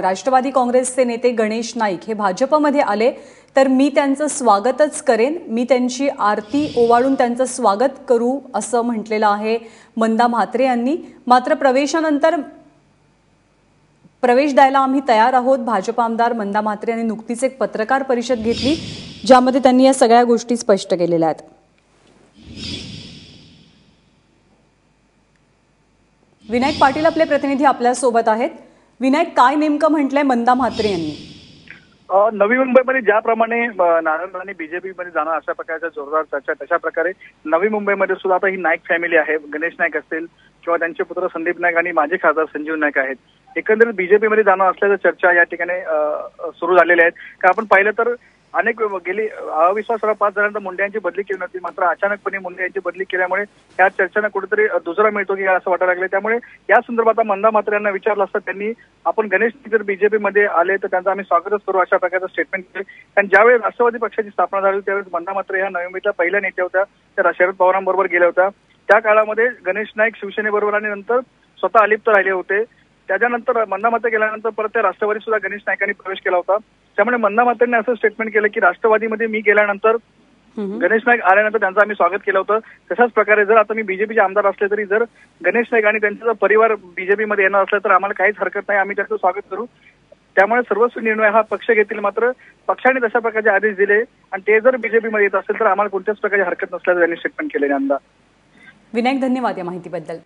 राष्ट्रवादी काँग्रेसचे नेते गणेश नाईक हे भाजपमध्ये आले तर मी त्यांचं स्वागतच करेन, मी त्यांची आरती ओवाळून त्यांचं स्वागत करू असं म्हटलेलं आहे मंदा म्हात्रे यांनी। मात्र प्रवेशानंतर प्रवेश द्यायला आम्ही तयार आहोत। भाजप आमदार मंदा म्हात्रे यांनी नुकतीच एक पत्रकार परिषद घेतली ज्यामध्ये त्यांनी या सगळ्या गोष्टी स्पष्ट केलेल्या आहेत। विनायक पाटील आपले प्रतिनिधी आपल्या सोबत आहेत। विनायक, काय नेमकं म्हटलंय मंदा म्हात्रे यांनी? नवी मुंबईमध्ये ज्याप्रमाणे नारायण राणे बीजेपी मध्ये जाणार अशा प्रकारच्या जोरदार चर्चा, तशा प्रकारे नवी मुंबईमध्ये सुद्धा आता ही नाईक फॅमिली आहे। गणेश नाईक असतील किंवा त्यांचे पुत्र संदीप नाईक आणि माजी खासदार संजीव नाईक आहेत, एकंदरीत बीजेपी मध्ये जाणार असल्याच्या चर्चा या ठिकाणी सुरू झालेल्या आहेत। का आपण पाहिलं तर अनेक गेली अविश्वासाला 5 जणांना मुंडे यांची बदली केली नव्हती, मात्र अचानकपणे मुंडे यांची बदली केल्यामुळे या चर्चांना कुठेतरी दुसरा मिळतो की असं वाटायला लागले। त्यामुळे या संदर्भात मंदा म्हात्रे यांना विचारलं असता त्यांनी आपण गणेश जर बीजेपी मध्ये आले तर त्यांचं आम्ही स्वागतच करू अशा प्रकारचं स्टेटमेंट केले। कारण ज्यावेळी राष्ट्रवादी पक्षाची स्थापना झाली त्यावेळेस मंदा म्हात्रे ह्या नवी मुंबईतल्या पहिल्या नेत्या होत्या, त्या शरद पवारांबरोबर गेल्या होत्या। त्या काळामध्ये गणेश नाईक शिवसेनेबरोबर आणि नंतर स्वतः अलिप्त राहिले होते। त्याच्यानंतर मंदा म्हात्रे गेल्यानंतर परत त्या राष्ट्रवादी सुद्धा गणेश नाईकांनी प्रवेश केला होता। त्यामुळे मंदा म्हात्रेंनी असं स्टेटमेंट केलं की राष्ट्रवादीमध्ये मी गेल्यानंतर गणेश नाईक आल्यानंतर त्यांचं आम्ही स्वागत केलं होतं। तशाच प्रकारे जर आता मी बीजेपीचे आमदार असले तरी जर गणेश नाईक आणि त्यांचा परिवार बीजेपीमध्ये येणार असला तर आम्हाला काहीच हरकत नाही, आम्ही त्यांचं स्वागत करू। त्यामुळे सर्वस्वी निर्णय हा पक्ष घेतील, मात्र पक्षाने तशा प्रकारचे आदेश दिले आणि ते जर बीजेपीमध्ये येत असेल तर आम्हाला कोणत्याच प्रकारची हरकत नसल्याचं त्यांनी स्टेटमेंट केले। विनायक, धन्यवाद या माहितीबद्दल।